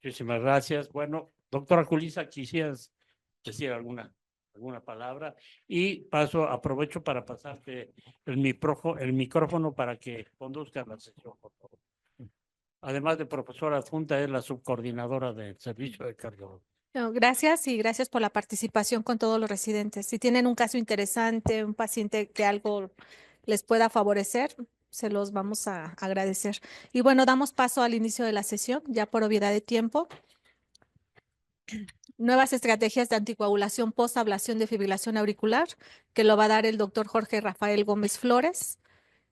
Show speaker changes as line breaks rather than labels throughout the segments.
Muchísimas gracias. Bueno, doctora Julisa, quisieras decir alguna palabra y aprovecho para pasarte el micrófono para que conduzca la sesión, por favor. Además de profesora adjunta, es la subcoordinadora del servicio de cardiología.
No, gracias y gracias por la participación con todos los residentes. Si tienen un caso interesante, un paciente que algo les pueda favorecer, se los vamos a agradecer. Y bueno, damos paso al inicio de la sesión, ya por obviedad de tiempo. Nuevas estrategias de anticoagulación post-ablación de fibrilación auricular, que lo va a dar el doctor Jorge Rafael Gómez Flores,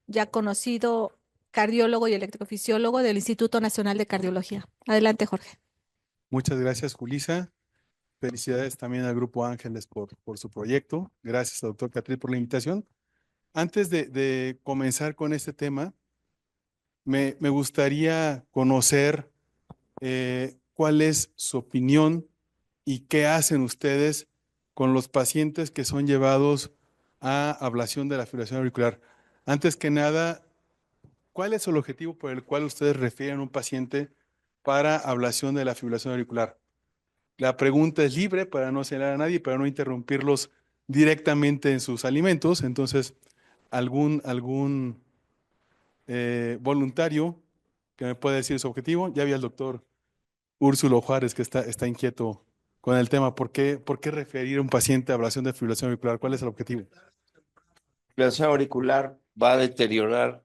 ya conocido cardiólogo y electrofisiólogo del Instituto Nacional de Cardiología. Adelante, Jorge.
Muchas gracias, Julisa. Felicidades también al Grupo Ángeles por su proyecto. Gracias, doctor Catril, por la invitación. Antes de comenzar con este tema, me gustaría conocer cuál es su opinión y qué hacen ustedes con los pacientes que son llevados a ablación de la fibrilación auricular. Antes que nada, ¿cuál es el objetivo por el cual ustedes refieren a un paciente para ablación de la fibrilación auricular? La pregunta es libre para no señalar a nadie, para no interrumpirlos directamente en sus alimentos. Entonces, algún voluntario que me pueda decir su objetivo. Ya vi al doctor Úrsulo Juárez que está inquieto con el tema. ¿Por qué referir a un paciente a ablación de fibrilación auricular? ¿Cuál es el objetivo?
La fibrilación auricular va a deteriorar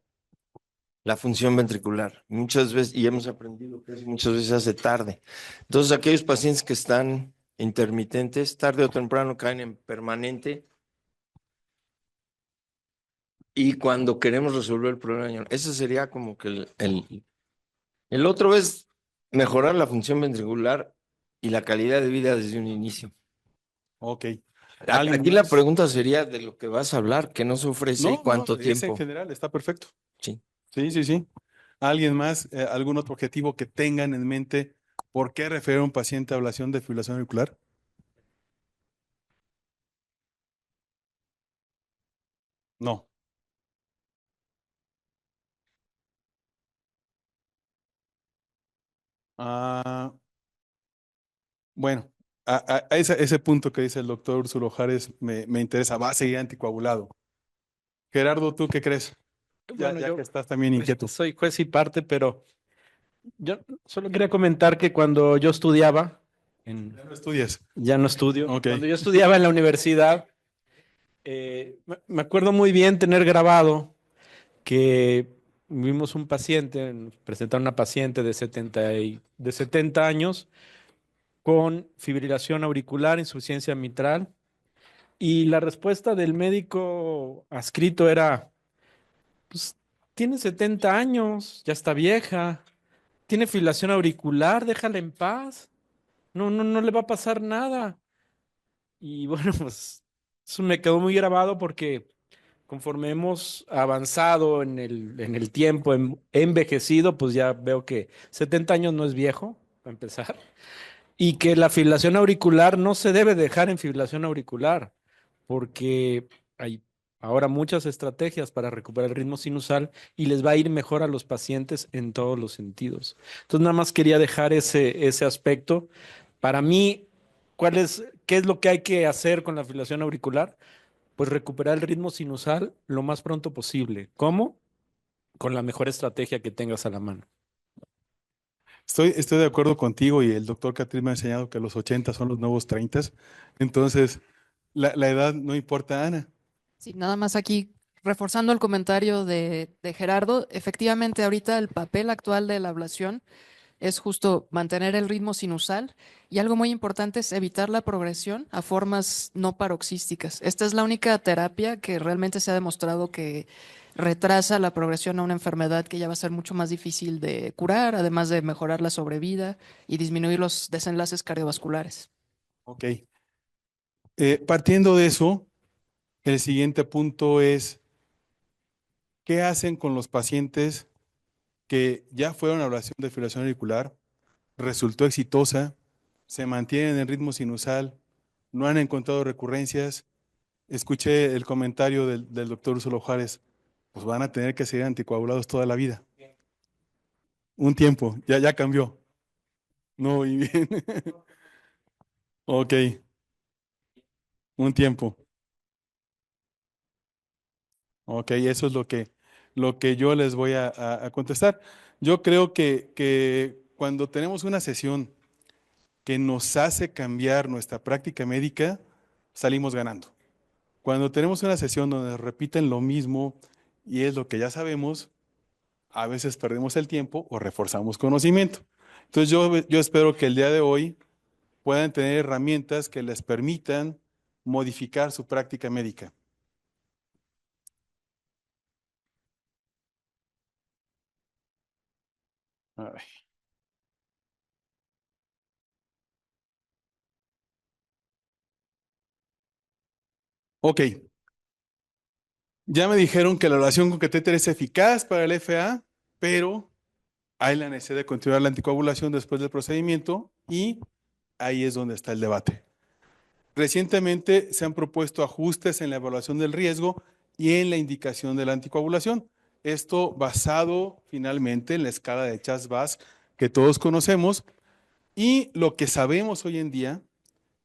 la función ventricular. Muchas veces, y hemos aprendido que muchas veces hace tarde. Entonces, aquellos pacientes que están intermitentes, tarde o temprano caen en permanente. Y cuando queremos resolver el problema, ese sería como que el otro es mejorar la función ventricular y la calidad de vida desde un inicio.
Ok.
Aquí la pregunta sería de lo que vas a hablar, qué nos ofrece y cuánto tiempo.
En general está perfecto.
Sí.
Sí. ¿Alguien más? ¿Algún otro objetivo que tengan en mente? ¿Por qué referir a un paciente a ablación de fibrilación auricular? No. Bueno, a ese punto que dice el doctor Úrsulo Juárez me interesa. Va a seguir anticoagulado. Gerardo, ¿tú qué crees? Ya que estás también inquieto.
Soy juez y parte, pero yo solo quería comentar que cuando yo estudiaba,
Ya no estudias.
ya no estudio,
Ok.
cuando yo estudiaba en la universidad, me acuerdo muy bien tener grabado que vimos un paciente, presentar una paciente de 70 años con fibrilación auricular, insuficiencia mitral, y la respuesta del médico adscrito era, pues tiene 70 años, ya está vieja, tiene fibrilación auricular, déjala en paz, no le va a pasar nada. Y bueno, pues eso me quedó muy grabado porque conforme hemos avanzado en el tiempo, he envejecido, pues ya veo que 70 años no es viejo, para empezar, y que la fibrilación auricular no se debe dejar en fibrilación auricular, porque hay ahora muchas estrategias para recuperar el ritmo sinusal y les va a ir mejor a los pacientes en todos los sentidos. Entonces, nada más quería dejar ese aspecto. Para mí, ¿qué es lo que hay que hacer con la fibrilación auricular? Pues recuperar el ritmo sinusal lo más pronto posible. ¿Cómo? Con la mejor estrategia que tengas a la mano.
Estoy de acuerdo contigo y el doctor Catril me ha enseñado que los 80 son los nuevos 30. Entonces, la edad no importa, Ana.
Sí, nada más aquí reforzando el comentario de Gerardo, efectivamente ahorita el papel actual de la ablación es justo mantener el ritmo sinusal y algo muy importante es evitar la progresión a formas no paroxísticas. Esta es la única terapia que realmente se ha demostrado que retrasa la progresión a una enfermedad que ya va a ser mucho más difícil de curar, además de mejorar la sobrevida y disminuir los desenlaces cardiovasculares.
Ok. Partiendo de eso, el siguiente punto es, ¿qué hacen con los pacientes que ya fueron a ablación de fibrilación auricular, resultó exitosa, se mantienen en ritmo sinusal, no han encontrado recurrencias? Escuché el comentario del doctor Úrsulo Juárez, pues van a tener que seguir anticoagulados toda la vida. Un tiempo, ya cambió. No, muy bien. Ok. Un tiempo. Ok, eso es lo que yo les voy a contestar. Yo creo que cuando tenemos una sesión que nos hace cambiar nuestra práctica médica, salimos ganando. Cuando tenemos una sesión donde repiten lo mismo y es lo que ya sabemos, a veces perdemos el tiempo o reforzamos conocimiento. Entonces yo espero que el día de hoy puedan tener herramientas que les permitan modificar su práctica médica. Ay. Ok, ya me dijeron que la oración con catéter es eficaz para el FA, pero hay la necesidad de continuar la anticoagulación después del procedimiento y ahí es donde está el debate. Recientemente se han propuesto ajustes en la evaluación del riesgo y en la indicación de la anticoagulación. Esto basado finalmente en la escala de Chas-Bas que todos conocemos y lo que sabemos hoy en día,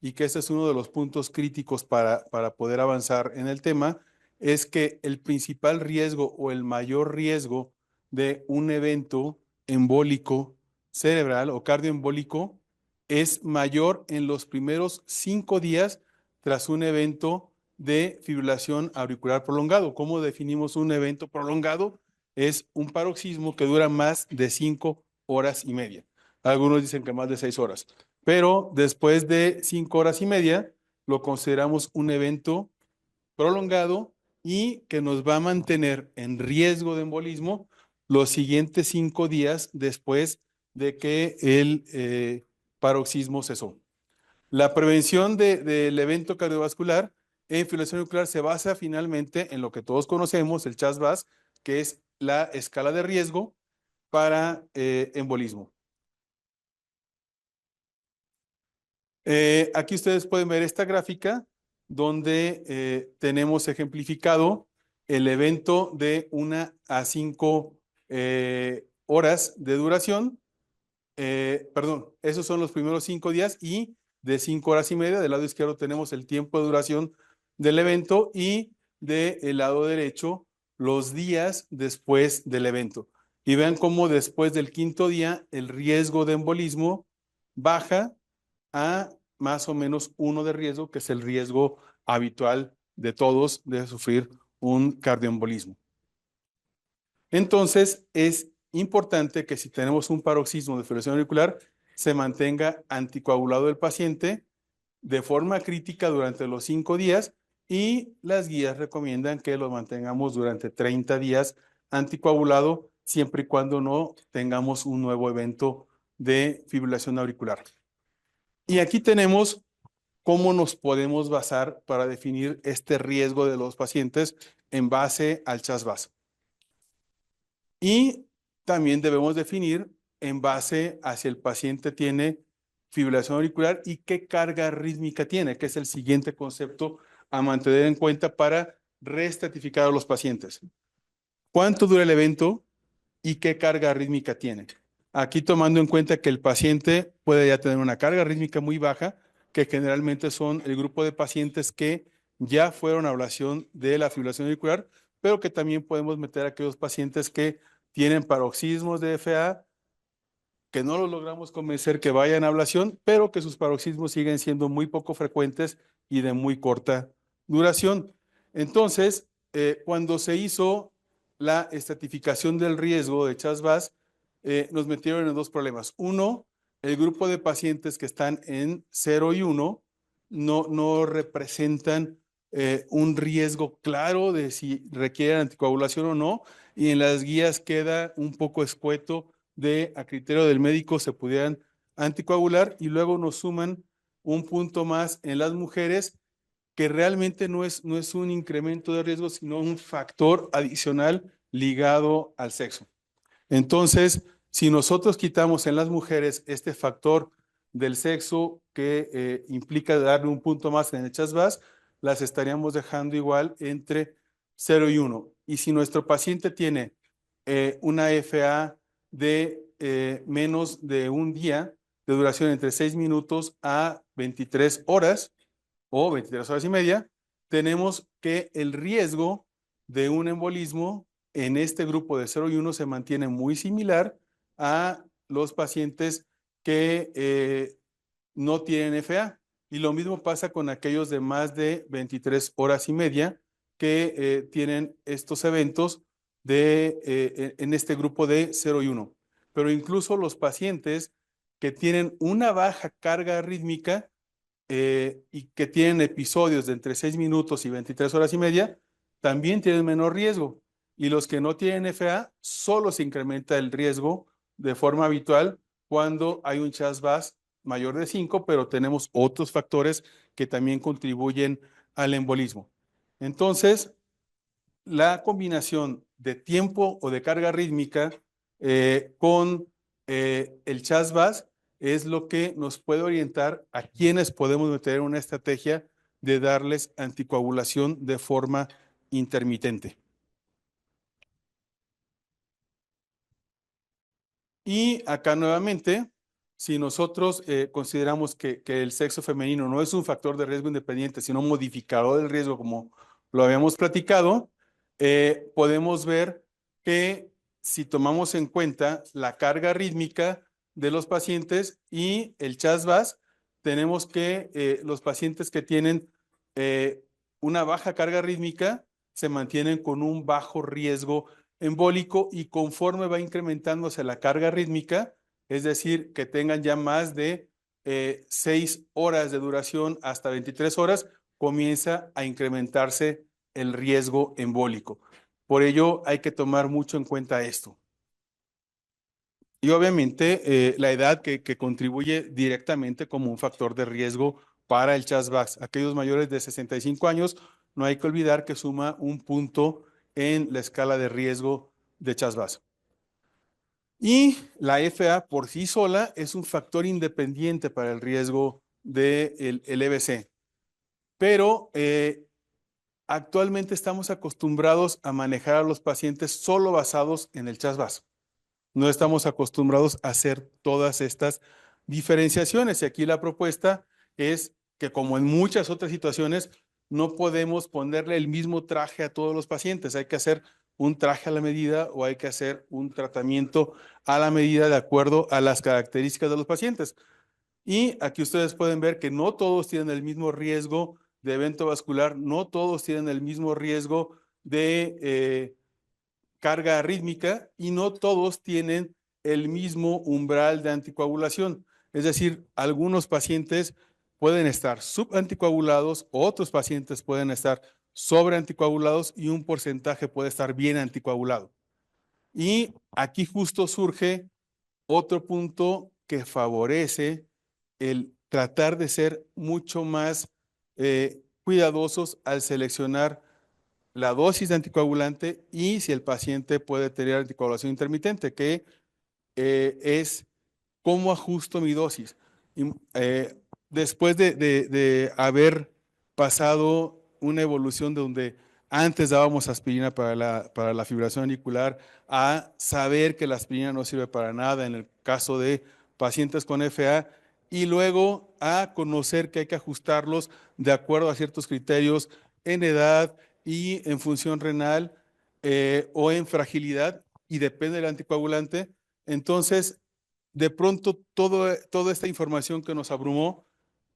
y que ese es uno de los puntos críticos para poder avanzar en el tema, es que el principal riesgo o el mayor riesgo de un evento embólico cerebral o cardioembólico es mayor en los primeros 5 días tras un evento de fibrilación auricular prolongado. ¿Cómo definimos un evento prolongado? Es un paroxismo que dura más de 5 horas y media. Algunos dicen que más de 6 horas. Pero después de 5 horas y media, lo consideramos un evento prolongado y que nos va a mantener en riesgo de embolismo los siguientes 5 días después de que el paroxismo cesó. La prevención del evento cardiovascular en fibrilación auricular se basa finalmente en lo que todos conocemos, el Chas-Bas, que es la escala de riesgo para embolismo. Aquí ustedes pueden ver esta gráfica donde tenemos ejemplificado el evento de 1 a 5 horas de duración. Perdón, esos son los primeros 5 días y de 5 horas y media. Del lado izquierdo tenemos el tiempo de duración del evento y del lado derecho los días después del evento. Y vean cómo después del 5.º día el riesgo de embolismo baja a más o menos 1 de riesgo, que es el riesgo habitual de todos de sufrir un cardioembolismo. Entonces, es importante que si tenemos un paroxismo de fibrilación auricular, se mantenga anticoagulado el paciente de forma crítica durante los 5 días y las guías recomiendan que lo mantengamos durante 30 días anticoagulado, siempre y cuando no tengamos un nuevo evento de fibrilación auricular. Y aquí tenemos cómo nos podemos basar para definir este riesgo de los pacientes en base al Chas-Bas. Y también debemos definir en base a si el paciente tiene fibrilación auricular y qué carga rítmica tiene, que es el siguiente concepto a mantener en cuenta para reestratificar a los pacientes. ¿Cuánto dura el evento y qué carga rítmica tiene? Aquí tomando en cuenta que el paciente puede ya tener una carga rítmica muy baja, que generalmente son el grupo de pacientes que ya fueron a ablación de la fibrilación auricular, pero que también podemos meter a aquellos pacientes que tienen paroxismos de FA, que no los logramos convencer que vayan a ablación, pero que sus paroxismos siguen siendo muy poco frecuentes y de muy corta duración. Entonces, cuando se hizo la estratificación del riesgo de Chas-Bas, nos metieron en 2 problemas. Uno, el grupo de pacientes que están en 0 y 1 no representan un riesgo claro de si requieren anticoagulación o no, y en las guías queda un poco escueto de a criterio del médico se pudieran anticoagular, y luego nos suman un punto más en las mujeres que realmente no es un incremento de riesgo, sino un factor adicional ligado al sexo. Entonces, si nosotros quitamos en las mujeres este factor del sexo que implica darle un punto más en el Chas-Bas, las estaríamos dejando igual entre 0 y 1. Y si nuestro paciente tiene una FA de menos de un día, de duración entre 6 minutos a 23 horas o 23 horas y media, tenemos que el riesgo de un embolismo en este grupo de 0 y 1 se mantiene muy similar a los pacientes que no tienen FA. Y lo mismo pasa con aquellos de más de 23 horas y media que tienen estos eventos en este grupo de 0 y 1. Pero incluso los pacientes que tienen una baja carga rítmica y que tienen episodios de entre 6 minutos y 23 horas y media, también tienen menor riesgo. Y los que no tienen FA, solo se incrementa el riesgo de forma habitual cuando hay un CHAS-VAS mayor de 5, pero tenemos otros factores que también contribuyen al embolismo. Entonces, la combinación de tiempo o de carga rítmica con el CHAS-VAS es lo que nos puede orientar a quienes podemos meter una estrategia de darles anticoagulación de forma intermitente. Y acá nuevamente, si nosotros consideramos que el sexo femenino no es un factor de riesgo independiente, sino un modificador del riesgo, como lo habíamos platicado, podemos ver que si tomamos en cuenta la carga rítmica de los pacientes y el CHAS-VAS, tenemos que los pacientes que tienen una baja carga rítmica se mantienen con un bajo riesgo embólico y conforme va incrementándose la carga rítmica, es decir, que tengan ya más de 6 horas de duración hasta 23 horas, comienza a incrementarse el riesgo embólico. Por ello, hay que tomar mucho en cuenta esto. Y obviamente, la edad que contribuye directamente como un factor de riesgo para el CHAS-VAS. Aquellos mayores de 65 años, no hay que olvidar que suma un punto en la escala de riesgo de CHAS-VAS. Y la FA por sí sola es un factor independiente para el riesgo del EBC. Pero actualmente estamos acostumbrados a manejar a los pacientes solo basados en el CHAS-VAS. No estamos acostumbrados a hacer todas estas diferenciaciones. Y aquí la propuesta es que, como en muchas otras situaciones, no podemos ponerle el mismo traje a todos los pacientes. Hay que hacer un traje a la medida o hay que hacer un tratamiento a la medida de acuerdo a las características de los pacientes. Y aquí ustedes pueden ver que no todos tienen el mismo riesgo de evento vascular, no todos tienen el mismo riesgo de carga rítmica y no todos tienen el mismo umbral de anticoagulación. Es decir, algunos pacientes pueden estar subanticoagulados, otros pacientes pueden estar sobreanticoagulados y un porcentaje puede estar bien anticoagulado. Y aquí justo surge otro punto que favorece el tratar de ser mucho más cuidadosos al seleccionar la dosis de anticoagulante y si el paciente puede tener anticoagulación intermitente, que es cómo ajusto mi dosis. Y, después de haber pasado una evolución donde antes dábamos aspirina para la fibrilación auricular, a saber que la aspirina no sirve para nada en el caso de pacientes con FA, y luego a conocer que hay que ajustarlos de acuerdo a ciertos criterios en edad y en función renal o en fragilidad, y depende del anticoagulante. Entonces, de pronto, toda esta información que nos abrumó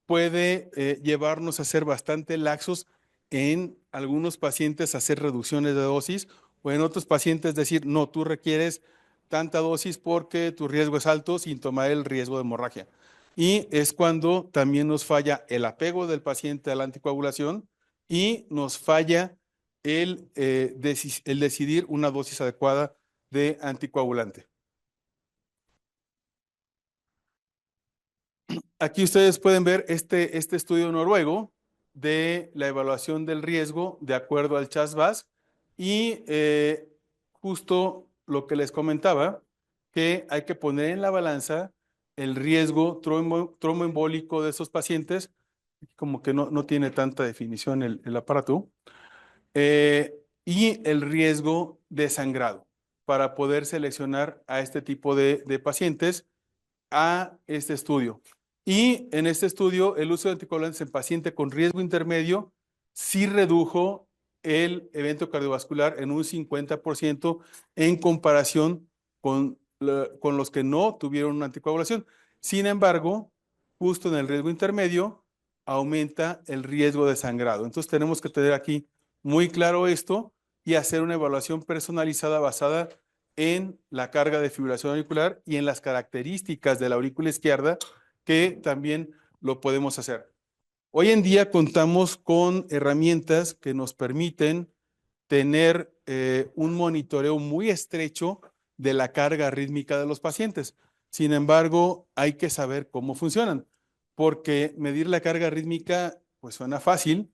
puede llevarnos a ser bastante laxos en algunos pacientes, hacer reducciones de dosis, o en otros pacientes decir, no, tú requieres tanta dosis porque tu riesgo es alto sin tomar el riesgo de hemorragia. Y es cuando también nos falla el apego del paciente a la anticoagulación y nos falla el decidir una dosis adecuada de anticoagulante. Aquí ustedes pueden ver este estudio noruego de la evaluación del riesgo de acuerdo al CHAS-VAS y justo lo que les comentaba, que hay que poner en la balanza el riesgo tromboembólico de esos pacientes, como que no tiene tanta definición el aparato, y el riesgo de sangrado para poder seleccionar a este tipo de pacientes a este estudio. Y en este estudio, el uso de anticoagulantes en paciente con riesgo intermedio sí redujo el evento cardiovascular en un 50% en comparación con los que no tuvieron una anticoagulación. Sin embargo, justo en el riesgo intermedio, aumenta el riesgo de sangrado. Entonces tenemos que tener aquí muy claro esto y hacer una evaluación personalizada basada en la carga de fibrilación auricular y en las características de la aurícula izquierda, que también lo podemos hacer. Hoy en día contamos con herramientas que nos permiten tener un monitoreo muy estrecho de la carga rítmica de los pacientes. Sin embargo, hay que saber cómo funcionan, porque medir la carga rítmica pues suena fácil,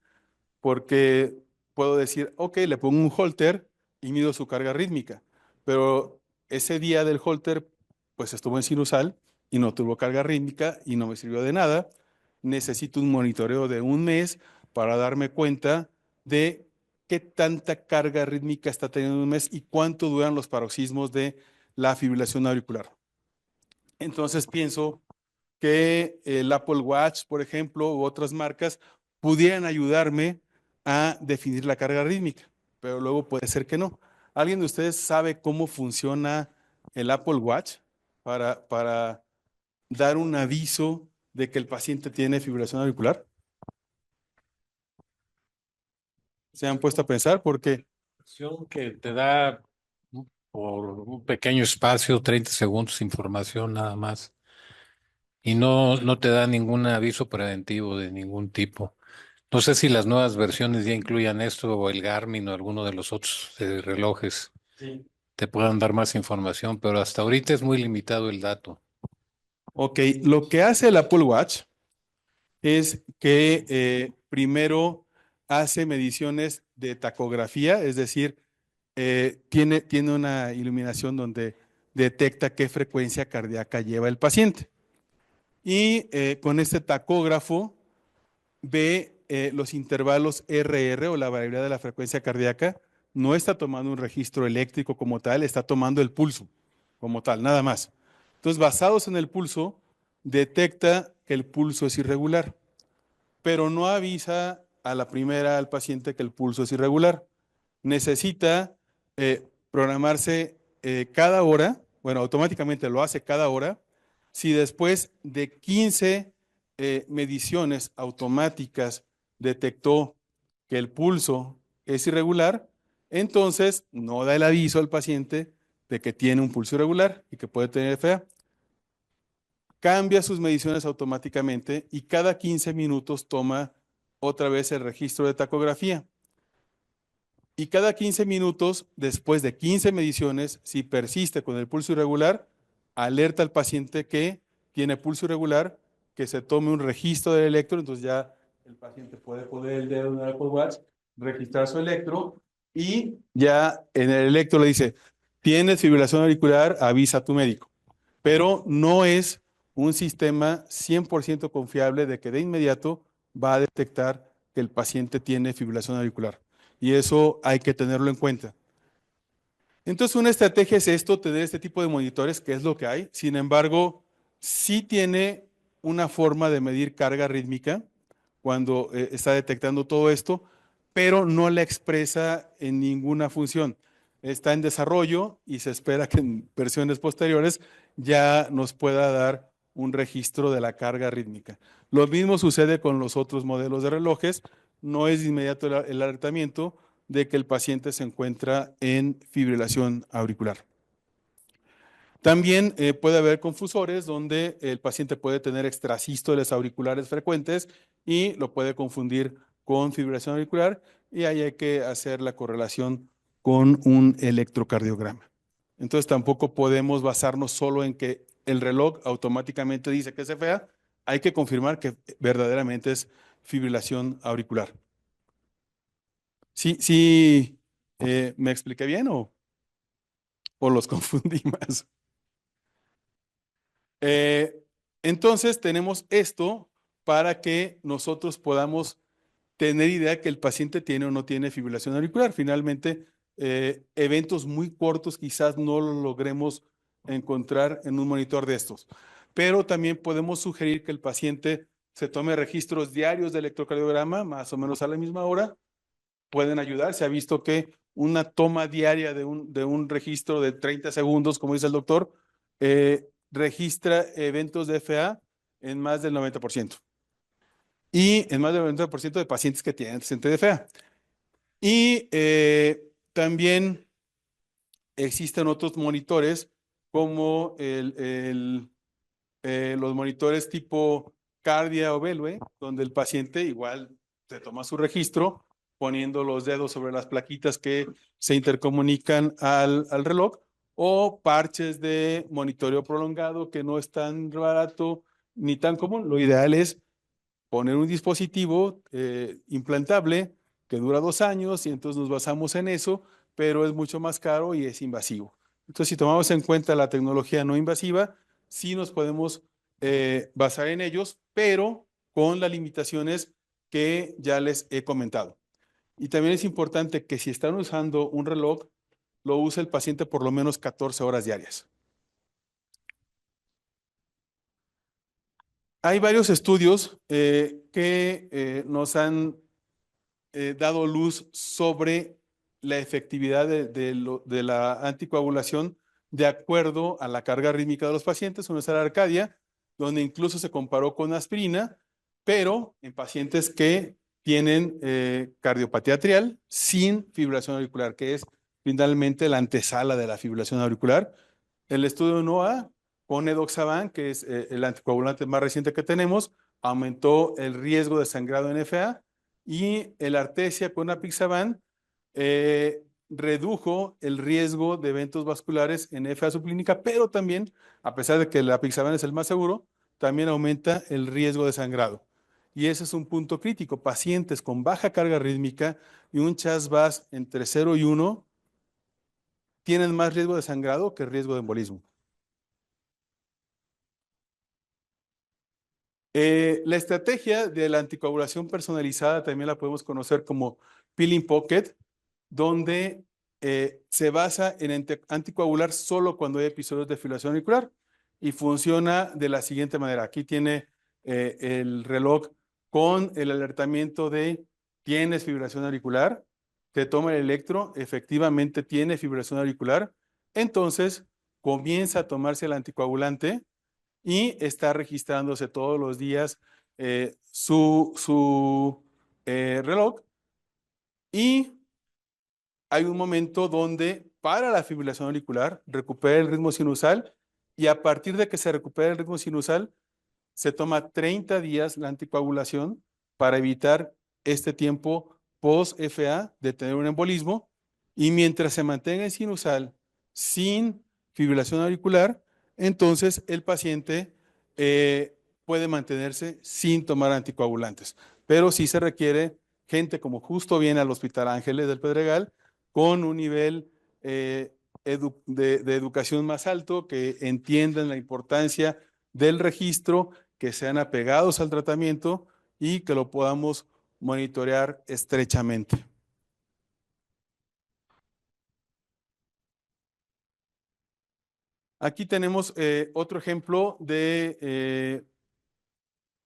porque puedo decir, ok, le pongo un holter y mido su carga rítmica, pero ese día del holter pues estuvo en sinusal y no tuvo carga rítmica y no me sirvió de nada. Necesito un monitoreo de un mes para darme cuenta de qué tanta carga rítmica está teniendo en un mes y cuánto duran los paroxismos de la fibrilación auricular. Entonces pienso que el Apple Watch, por ejemplo, u otras marcas pudieran ayudarme a definir la carga rítmica, pero luego puede ser que no. ¿Alguien de ustedes sabe cómo funciona el Apple Watch para dar un aviso de que el paciente tiene fibrilación auricular? ¿Se han puesto a pensar? Porque
Que te da por un pequeño espacio, 30 segundos, información nada más. Y no te da ningún aviso preventivo de ningún tipo. No sé si las nuevas versiones ya incluyan esto o el Garmin o alguno de los otros relojes te puedan dar más información, pero hasta ahorita es muy limitado el dato.
ok, lo que hace el Apple Watch es que primero hace mediciones de tacografía, es decir, tiene una iluminación donde detecta qué frecuencia cardíaca lleva el paciente. Y con este tacógrafo ve los intervalos RR o la variabilidad de la frecuencia cardíaca. No está tomando un registro eléctrico como tal, está tomando el pulso como tal, nada más. Entonces, basados en el pulso, detecta que el pulso es irregular, pero no avisa a la primera al paciente que el pulso es irregular. Necesita programarse cada hora, bueno, automáticamente lo hace cada hora. Si después de 15 mediciones automáticas detectó que el pulso es irregular, entonces no da el aviso al paciente de que tiene un pulso irregular y que puede tener FA. Cambia sus mediciones automáticamente y cada 15 minutos toma otra vez el registro de tacografía. Y cada 15 minutos, después de 15 mediciones, si persiste con el pulso irregular, alerta al paciente que tiene pulso irregular, que se tome un registro del electro. Entonces ya el paciente puede poner el dedo en el Apple Watch, registrar su electro y ya en el electro le dice, tienes fibrilación auricular, avisa a tu médico. Pero no es un sistema 100% confiable de que de inmediato va a detectar que el paciente tiene fibrilación auricular. Y eso hay que tenerlo en cuenta. Entonces, una estrategia es esto, tener este tipo de monitores, que es lo que hay. Sin embargo, sí tiene una forma de medir carga rítmica cuando está detectando todo esto, pero no la expresa en ninguna función. Está en desarrollo y se espera que en versiones posteriores ya nos pueda dar un registro de la carga rítmica. Lo mismo sucede con los otros modelos de relojes. No es de inmediato el alertamiento de que el paciente se encuentra en fibrilación auricular. También puede haber confusores donde el paciente puede tener extrasístoles auriculares frecuentes y lo puede confundir con fibrilación auricular, y ahí hay que hacer la correlación con un electrocardiograma. Entonces tampoco podemos basarnos solo en que el reloj automáticamente dice que es FA, hay que confirmar que verdaderamente es fibrilación auricular. ¿Sí, me expliqué bien o los confundí más? Entonces tenemos esto para que nosotros podamos tener idea que el paciente tiene o no tiene fibrilación auricular. Finalmente, eventos muy cortos quizás no lo logremos encontrar en un monitor de estos. pero también podemos sugerir que el paciente se tome registros diarios de electrocardiograma, más o menos a la misma hora. Pueden ayudar. Se ha visto que una toma diaria de un registro de 30 segundos, como dice el doctor, registra eventos de FA en más del 90%. Y en más del 90% de pacientes que tienen antecedente de FA. Y también existen otros monitores como los monitores tipo Cardia o Belue, donde el paciente igual se toma su registro poniendo los dedos sobre las plaquitas que se intercomunican al reloj, o parches de monitoreo prolongado que no es tan barato ni tan común. Lo ideal es poner un dispositivo implantable que dura 2 años y entonces nos basamos en eso, pero es mucho más caro y es invasivo. Entonces, si tomamos en cuenta la tecnología no invasiva, sí nos podemos basar en ellos, pero con las limitaciones que ya les he comentado. Y también es importante que si están usando un reloj, lo use el paciente por lo menos 14 horas diarias. Hay varios estudios que nos han dado luz sobre la efectividad de la anticoagulación de acuerdo a la carga rítmica de los pacientes. Uno es la Arcadia, donde incluso se comparó con aspirina, pero en pacientes que tienen cardiopatía atrial sin fibrilación auricular, que es finalmente la antesala de la fibrilación auricular. El estudio NOAA con edoxaban, que es el anticoagulante más reciente que tenemos, aumentó el riesgo de sangrado en FA, y el Artesia con apixaban redujo el riesgo de eventos vasculares en FA subclínica, pero también, a pesar de que el apixaban es el más seguro, también aumenta el riesgo de sangrado. Y ese es un punto crítico. Pacientes con baja carga rítmica y un CHAS-VAS entre 0 y 1 tienen más riesgo de sangrado que riesgo de embolismo. La estrategia de la anticoagulación personalizada también la podemos conocer como Peeling Pocket, donde se basa en anticoagular solo cuando hay episodios de fibrilación auricular y funciona de la siguiente manera. Aquí tiene el reloj con el alertamiento de ¿tienes fibrilación auricular? Te toma el electro, efectivamente tiene fibrilación auricular, entonces comienza a tomarse el anticoagulante y está registrándose todos los días su reloj, y hay un momento donde para la fibrilación auricular recupera el ritmo sinusal, y a partir de que se recupera el ritmo sinusal se toma 30 días la anticoagulación para evitar este tiempo post-FA de tener un embolismo, y mientras se mantenga en sinusal sin fibrilación auricular, entonces el paciente puede mantenerse sin tomar anticoagulantes. Pero sí se requiere gente como justo viene al Hospital Ángeles del Pedregal con un nivel de educación más alto, que entiendan la importancia del registro, que sean apegados al tratamiento y que lo podamos monitorear estrechamente. Aquí tenemos otro ejemplo de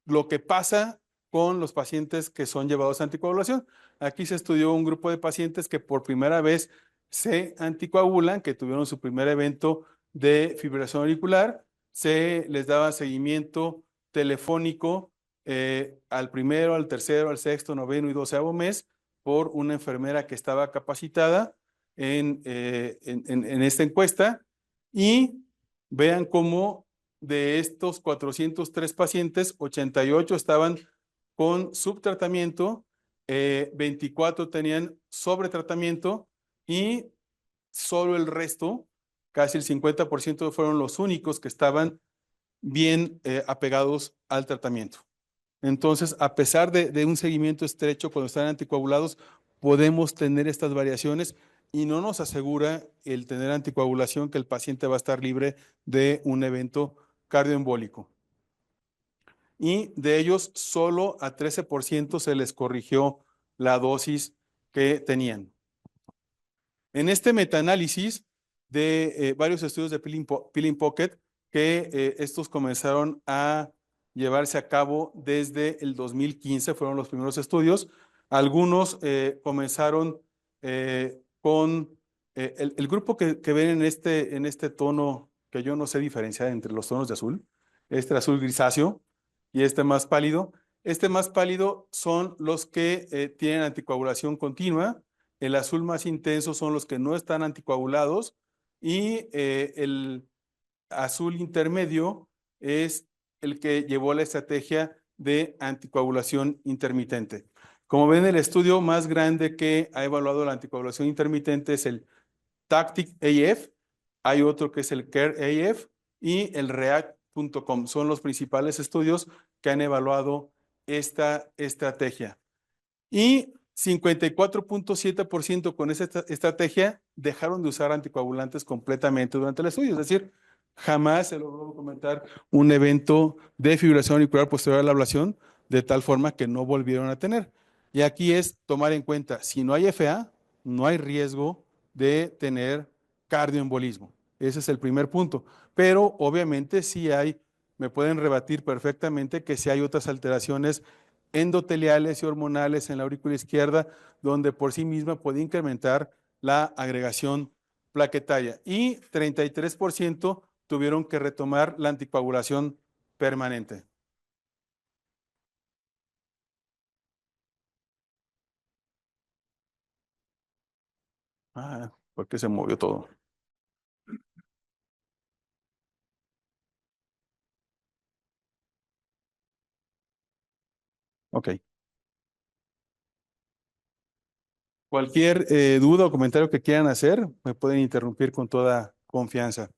lo que pasa con los pacientes que son llevados a anticoagulación. Aquí se estudió un grupo de pacientes que por primera vez se anticoagulan, que tuvieron su primer evento de fibrilación auricular. Se les daba seguimiento telefónico al primero, al tercero, al sexto, noveno y 12º mes por una enfermera que estaba capacitada en esta encuesta, y vean cómo de estos 403 pacientes, 88 estaban con subtratamiento, 24 tenían sobretratamiento, y solo el resto, casi el 50%, fueron los únicos que estaban bien apegados al tratamiento. Entonces, a pesar de un seguimiento estrecho cuando están anticoagulados, podemos tener estas variaciones, y no nos asegura el tener anticoagulación que el paciente va a estar libre de un evento cardioembólico. Y de ellos, solo a 13% se les corrigió la dosis que tenían. En este metaanálisis de varios estudios de Peeling Pocket, que estos comenzaron a llevarse a cabo desde el 2015, fueron los primeros estudios. Algunos comenzaron con el grupo que ven en este tono, que yo no sé diferenciar entre los tonos de azul, este azul grisáceo y este más pálido. Este más pálido son los que tienen anticoagulación continua, el azul más intenso son los que no están anticoagulados y el azul intermedio es el que llevó la estrategia de anticoagulación intermitente. Como ven, el estudio más grande que ha evaluado la anticoagulación intermitente es el TACTIC-AF, hay otro que es el CARE-AF y el REACT.com. Son los principales estudios que han evaluado esta estrategia. Y 54.7% con esta estrategia dejaron de usar anticoagulantes completamente durante el estudio. Es decir, jamás se logró documentar un evento de fibrilación auricular posterior a la ablación de tal forma que no volvieron a tener. Y aquí es tomar en cuenta, si no hay FA, no hay riesgo de tener cardioembolismo. Ese es el primer punto. Pero obviamente sí hay, me pueden rebatir perfectamente que si hay otras alteraciones endoteliales y hormonales en la aurícula izquierda, donde por sí misma puede incrementar la agregación plaquetaria. Y 33% tuvieron que retomar la anticoagulación permanente. ¿Por qué se movió todo? Ok. Cualquier duda o comentario que quieran hacer, me pueden interrumpir con toda confianza.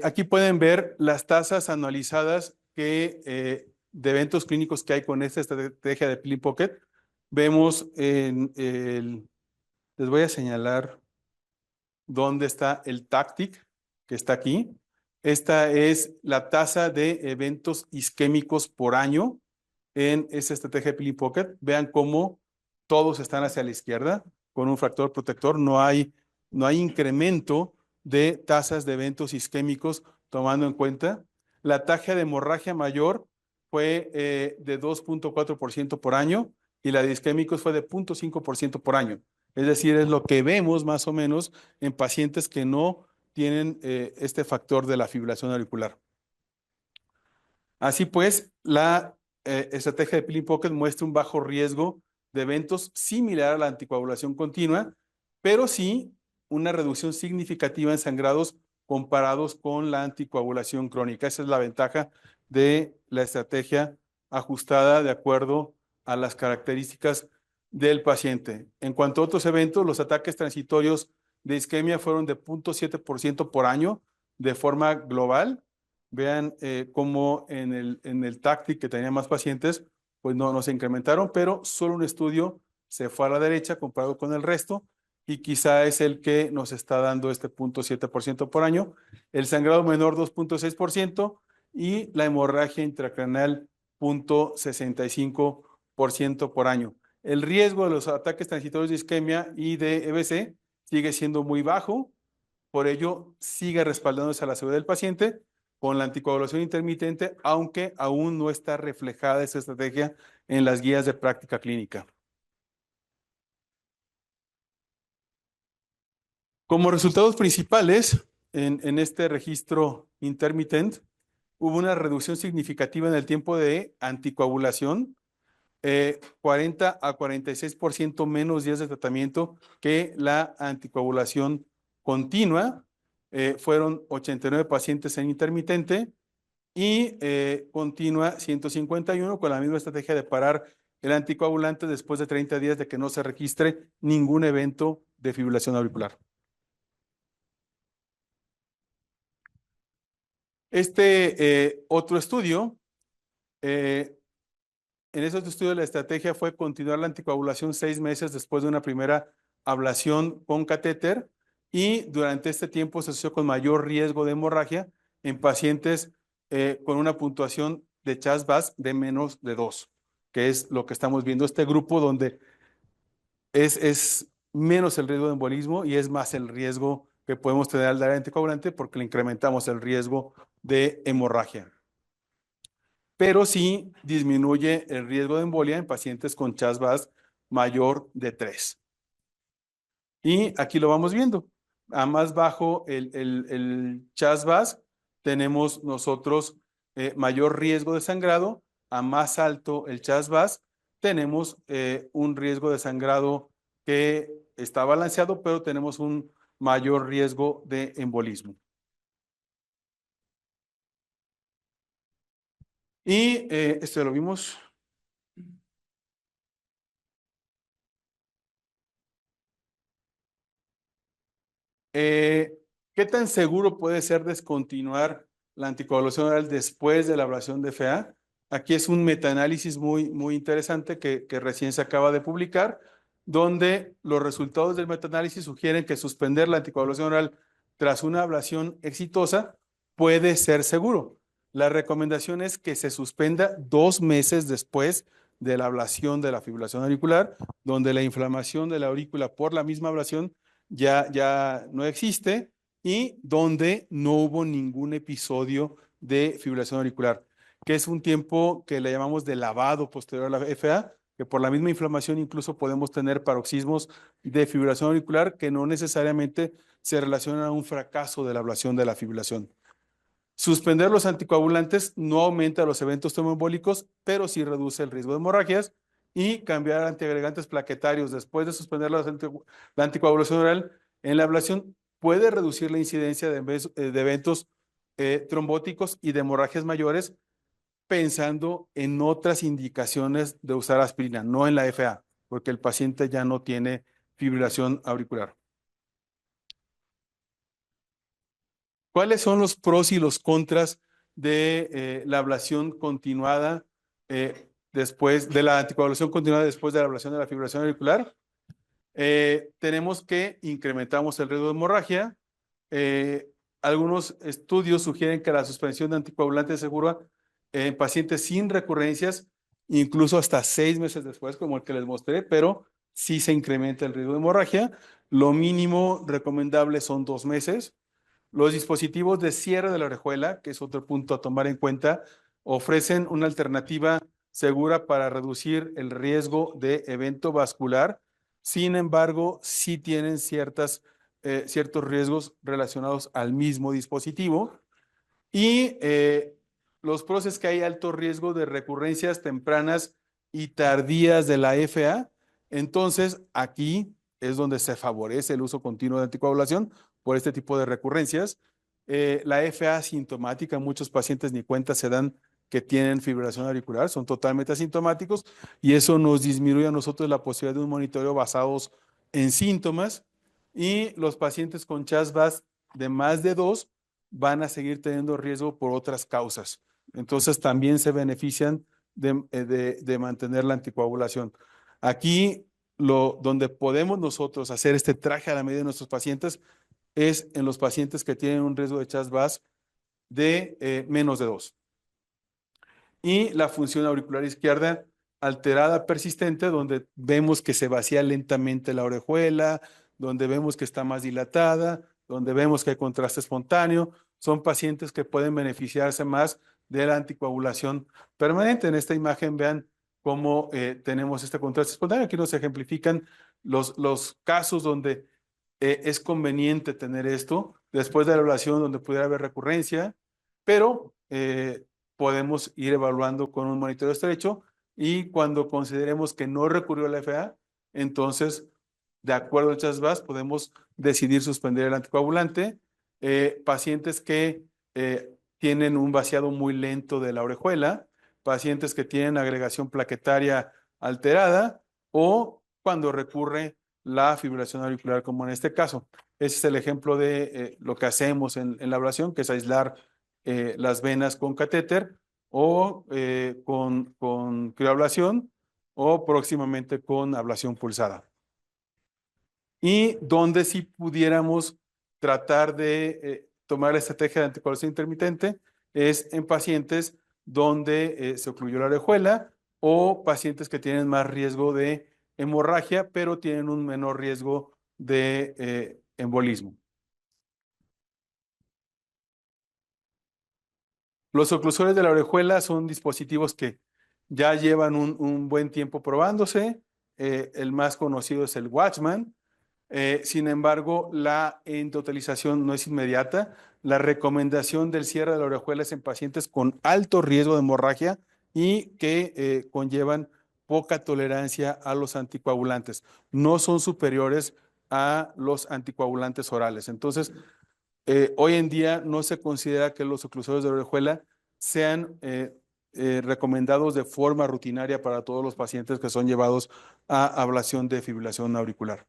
Aquí pueden ver las tasas anualizadas de eventos clínicos que hay con esta estrategia de Pili Pocket. Vemos les voy a señalar dónde está el TACTIC, que está aquí. Esta es la tasa de eventos isquémicos por año en esa estrategia de Pili Pocket. Vean cómo todos están hacia la izquierda con un factor protector. No hay incremento de tasas de eventos isquémicos tomando en cuenta. La tasa de hemorragia mayor fue de 2.4% por año y la de isquémicos fue de 0.5% por año. Es decir, es lo que vemos más o menos en pacientes que no tienen este factor de la fibrilación auricular. Así pues, la estrategia de Pili Pocket muestra un bajo riesgo de eventos similar a la anticoagulación continua, pero sí una reducción significativa en sangrados comparados con la anticoagulación crónica. Esa es la ventaja de la estrategia ajustada de acuerdo a las características del paciente. En cuanto a otros eventos, los ataques transitorios de isquemia fueron de 0.7% por año de forma global. Vean cómo en el TACTIC, que tenía más pacientes, pues no se incrementaron, pero solo un estudio se fue a la derecha comparado con el resto y quizá es el que nos está dando este 0.7% por año. El sangrado menor 2.6% y la hemorragia intracraneal 0.65% por año. El riesgo de los ataques transitorios de isquemia y de EBC sigue siendo muy bajo, por ello sigue respaldándose a la seguridad del paciente con la anticoagulación intermitente, aunque aún no está reflejada esa estrategia en las guías de práctica clínica. Como resultados principales, en este registro intermitente, hubo una reducción significativa en el tiempo de anticoagulación, 40 a 46% menos días de tratamiento que la anticoagulación continua. Fueron 89 pacientes en intermitente y continua 151 con la misma estrategia de parar el anticoagulante después de 30 días de que no se registre ningún evento de fibrilación auricular. Otro estudio, en ese otro estudio la estrategia fue continuar la anticoagulación 6 meses después de una primera ablación con catéter y durante este tiempo se asoció con mayor riesgo de hemorragia en pacientes con una puntuación de CHAS-VAS de menos de 2, que es lo que estamos viendo, este grupo donde es menos el riesgo de embolismo y es más el riesgo que podemos tener al dar anticoagulante porque le incrementamos el riesgo de hemorragia. Pero sí disminuye el riesgo de embolia en pacientes con CHAS-VAS mayor de 3. Y aquí lo vamos viendo. A más bajo el CHAS-VAS, tenemos nosotros mayor riesgo de sangrado. A más alto el CHAS-VAS, tenemos un riesgo de sangrado que está balanceado, pero tenemos un mayor riesgo de embolismo. Y esto ya lo vimos. ¿Qué tan seguro puede ser descontinuar la anticoagulación oral después de la ablación de FA? Aquí es un metaanálisis muy interesante que recién se acaba de publicar, donde los resultados del metaanálisis sugieren que suspender la anticoagulación oral tras una ablación exitosa puede ser seguro. La recomendación es que se suspenda 2 meses después de la ablación de la fibrilación auricular, donde la inflamación de la aurícula por la misma ablación ya no existe y donde no hubo ningún episodio de fibrilación auricular, que es un tiempo que le llamamos de lavado posterior a la FA, que por la misma inflamación incluso podemos tener paroxismos de fibrilación auricular que no necesariamente se relacionan a un fracaso de la ablación de la fibrilación. Suspender los anticoagulantes no aumenta los eventos tromboembólicos, pero sí reduce el riesgo de hemorragias, y cambiar antiagregantes plaquetarios después de suspender la anticoagulación oral en la ablación puede reducir la incidencia de eventos trombóticos y de hemorragias mayores, pensando en otras indicaciones de usar aspirina, no en la FA, porque el paciente ya no tiene fibrilación auricular. ¿Cuáles son los pros y los contras de la ablación continuada después de la anticoagulación continuada después de la ablación de la fibrilación auricular? Tenemos que incrementamos el riesgo de hemorragia. Algunos estudios sugieren que la suspensión de anticoagulantes es segura en pacientes sin recurrencias, incluso hasta 6 meses después, como el que les mostré, pero sí se incrementa el riesgo de hemorragia. Lo mínimo recomendable son 2 meses. Los dispositivos de cierre de la orejuela, que es otro punto a tomar en cuenta, ofrecen una alternativa segura para reducir el riesgo de evento vascular. Sin embargo, sí tienen ciertos riesgos relacionados al mismo dispositivo. Y los pros es que hay alto riesgo de recurrencias tempranas y tardías de la FA. Entonces, aquí es donde se favorece el uso continuo de anticoagulación por este tipo de recurrencias. La FA asintomática, muchos pacientes ni cuenta se dan que tienen fibrilación auricular, son totalmente asintomáticos, y eso nos disminuye a nosotros la posibilidad de un monitoreo basados en síntomas. Y los pacientes con CHAS-VAS de más de 2 van a seguir teniendo riesgo por otras causas. Entonces también se benefician de mantener la anticoagulación. Aquí donde podemos nosotros hacer este traje a la medida de nuestros pacientes es en los pacientes que tienen un riesgo de CHAS-VAS de menos de 2. Y la función auricular izquierda alterada persistente, donde vemos que se vacía lentamente la orejuela, donde vemos que está más dilatada, donde vemos que hay contraste espontáneo, son pacientes que pueden beneficiarse más de la anticoagulación permanente. En esta imagen vean cómo tenemos este contraste espontáneo. Aquí nos ejemplifican los casos donde es conveniente tener esto después de la ablación, donde pudiera haber recurrencia, pero podemos ir evaluando con un monitoreo estrecho, y cuando consideremos que no recurrió a la FA, entonces, de acuerdo al CHAS-VAS, podemos decidir suspender el anticoagulante. Pacientes que tienen un vaciado muy lento de la orejuela, pacientes que tienen agregación plaquetaria alterada, o cuando recurre la fibrilación auricular, como en este caso. Ese es el ejemplo de lo que hacemos en la ablación, que es aislar las venas con catéter o con crioablación, o próximamente con ablación pulsada. Y donde si pudiéramos tratar de tomar la estrategia de anticoagulación intermitente es en pacientes donde se ocluyó la orejuela, o pacientes que tienen más riesgo de hemorragia, pero tienen un menor riesgo de embolismo. Los oclusores de la orejuela son dispositivos que ya llevan un buen tiempo probándose. El más conocido es el Watchman. Sin embargo, la endotelización no es inmediata. La recomendación del cierre de la orejuela es en pacientes con alto riesgo de hemorragia y que conllevan poca tolerancia a los anticoagulantes. No son superiores a los anticoagulantes orales. Entonces, hoy en día no se considera que los oclusores de orejuela sean recomendados de forma rutinaria para todos los pacientes que son llevados a ablación de fibrilación auricular.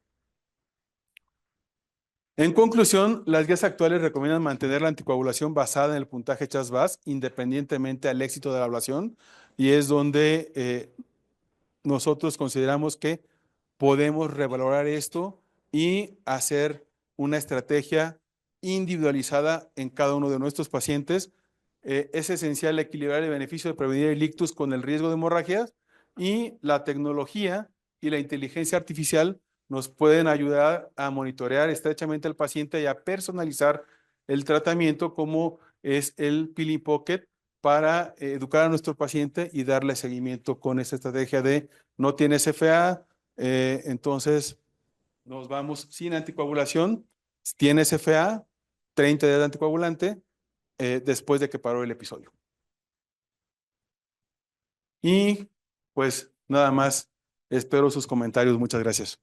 En conclusión, las guías actuales recomiendan mantener la anticoagulación basada en el puntaje CHAS-VAS independientemente al éxito de la ablación, y es donde nosotros consideramos que podemos revalorar esto y hacer una estrategia individualizada en cada uno de nuestros pacientes. Es esencial equilibrar el beneficio de prevenir el ictus con el riesgo de hemorragias, y la tecnología y la inteligencia artificial nos pueden ayudar a monitorear estrechamente al paciente y a personalizar el tratamiento, como es el Peeling Pocket, para educar a nuestro paciente y darle seguimiento con esta estrategia de no tienes FA, entonces nos vamos sin anticoagulación. Tienes FA, 30 días de anticoagulante después de que paró el episodio. Y pues nada más, espero sus comentarios. Muchas gracias.